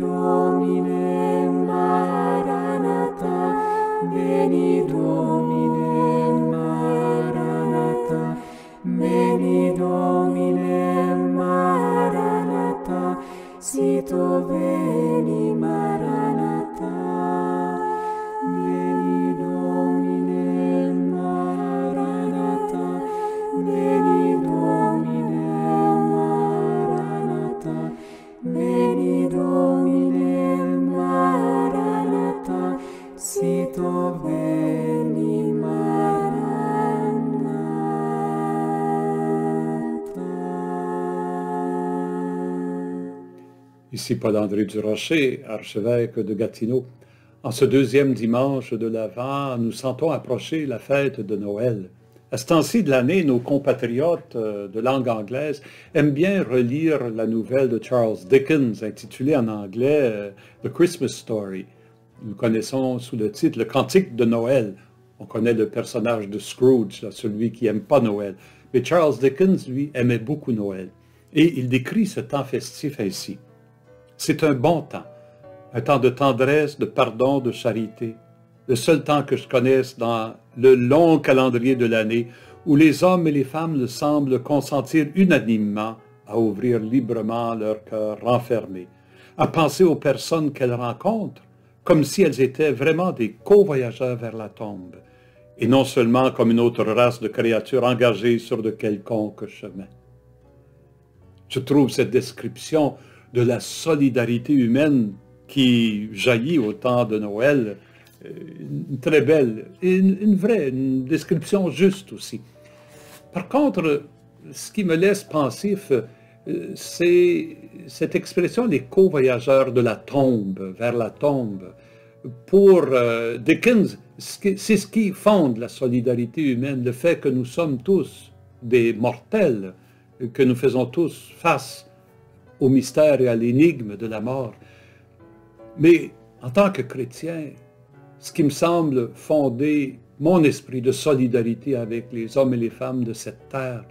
Domine, Maranatha, veni Domine, Maranatha, veni Domine, Maranatha, sito veni, Maranatha, veni Domine, Maranatha, veni Domine, Maranatha, veni Domine, Maranatha, sito veni, Maranatha. Ici Paul-André Durocher, archevêque de Gatineau. En ce deuxième dimanche de l'Avent, nous sentons approcher la fête de Noël. À ce temps-ci de l'année, nos compatriotes de langue anglaise aiment bien relire la nouvelle de Charles Dickens, intitulée en anglais The Christmas Story. Nous connaissons sous le titre Le Cantique de Noël. On connaît le personnage de Scrooge, celui qui n'aime pas Noël. Mais Charles Dickens, lui, aimait beaucoup Noël. Et il décrit ce temps festif ainsi. C'est un bon temps, un temps de tendresse, de pardon, de charité. Le seul temps que je connaisse dans le long calendrier de l'année où les hommes et les femmes semblent consentir unanimement à ouvrir librement leur cœur renfermé, à penser aux personnes qu'elles rencontrent comme si elles étaient vraiment des co-voyageurs vers la tombe, et non seulement comme une autre race de créatures engagées sur de quelconques chemins. Je trouve cette description de la solidarité humaine qui jaillit au temps de Noël une très belle, et une description juste aussi. Par contre, ce qui me laisse pensif, c'est cette expression les co-voyageurs de la tombe, vers la tombe. Pour Dickens, c'est ce qui fonde la solidarité humaine, le fait que nous sommes tous des mortels, que nous faisons tous face au mystère et à l'énigme de la mort. Mais en tant que chrétien, ce qui me semble fonder mon esprit de solidarité avec les hommes et les femmes de cette terre,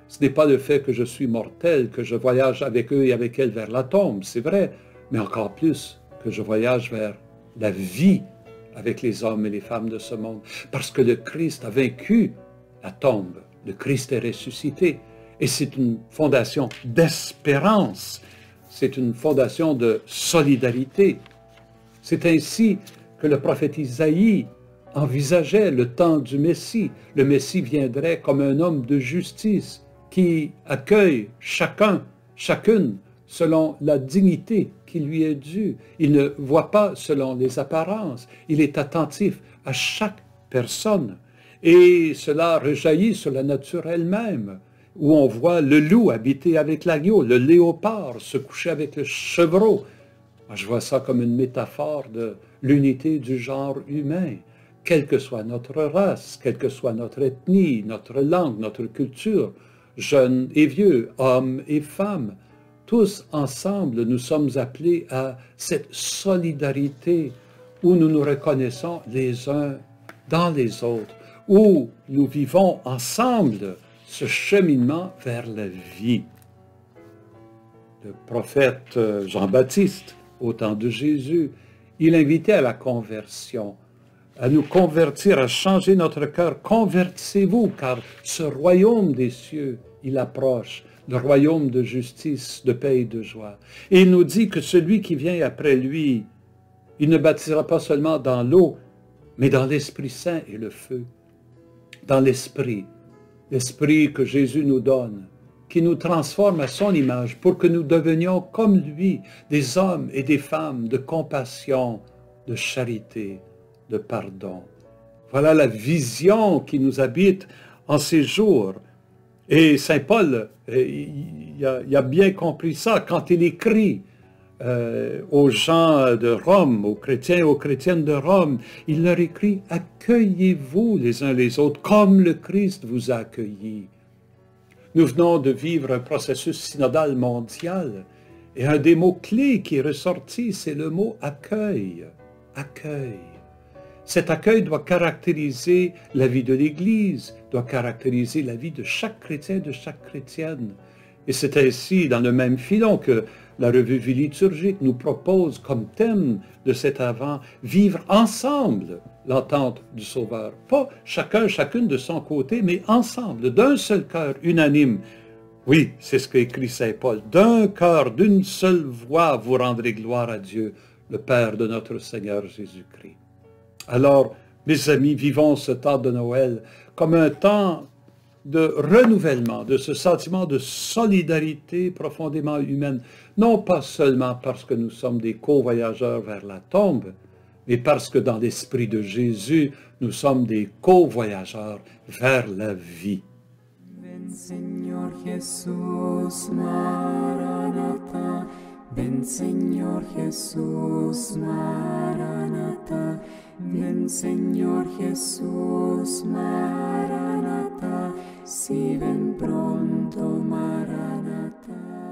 ce n'est pas le fait que je suis mortel, que je voyage avec eux et avec elles vers la tombe, c'est vrai, mais encore plus que je voyage vers la vie avec les hommes et les femmes de ce monde, parce que le Christ a vaincu la tombe, le Christ est ressuscité, et c'est une fondation d'espérance, c'est une fondation de solidarité. C'est ainsi que le prophète Isaïe envisageait le temps du Messie. Le Messie viendrait comme un homme de justice qui accueille chacun, chacune, selon la dignité qui lui est due. Il ne voit pas selon les apparences. Il est attentif à chaque personne. Et cela rejaillit sur la nature elle-même, où on voit le loup habiter avec l'agneau, le léopard se coucher avec le chevreau. Moi, je vois ça comme une métaphore de l'unité du genre humain. Quelle que soit notre race, quelle que soit notre ethnie, notre langue, notre culture, jeunes et vieux, hommes et femmes, tous ensemble, nous sommes appelés à cette solidarité où nous nous reconnaissons les uns dans les autres, où nous vivons ensemble ce cheminement vers la vie. Le prophète Jean-Baptiste, au temps de Jésus, il invitait à la conversion, à nous convertir, à changer notre cœur. Convertissez-vous, car ce royaume des cieux, il approche, le royaume de justice, de paix et de joie. Et il nous dit que celui qui vient après lui, il ne baptisera pas seulement dans l'eau, mais dans l'Esprit Saint et le feu. Dans l'Esprit que Jésus nous donne, qui nous transforme à son image pour que nous devenions comme lui, des hommes et des femmes de compassion, de charité, de pardon. Voilà la vision qui nous habite en ces jours. Et Saint Paul, il a bien compris ça quand il écrit aux gens de Rome, aux chrétiens et aux chrétiennes de Rome. Il leur écrit « Accueillez-vous les uns les autres comme le Christ vous a accueillis ». Nous venons de vivre un processus synodal mondial et un des mots-clés qui est ressorti, c'est le mot « accueil ». Accueil. Cet accueil doit caractériser la vie de l'Église, doit caractériser la vie de chaque chrétien, de chaque chrétienne. Et c'est ainsi, dans le même filon, que la revue Vie liturgique nous propose comme thème de cet Advent vivre ensemble l'entente du Sauveur. Pas chacun, chacune de son côté, mais ensemble, d'un seul cœur, unanime. Oui, c'est ce qu'écrit Saint Paul. D'un cœur, d'une seule voix, vous rendrez gloire à Dieu, le Père de notre Seigneur Jésus-Christ. Alors, mes amis, vivons ce temps de Noël comme un temps de renouvellement, de ce sentiment de solidarité profondément humaine, non pas seulement parce que nous sommes des co-voyageurs vers la tombe, mais parce que dans l'esprit de Jésus, nous sommes des co-voyageurs vers la vie. Ven Señor Jesús, Maranatha. Ven Señor Jesús, Maranatha. Ven Señor Jesús, Maranatha. Si ven pronto, Maranatha.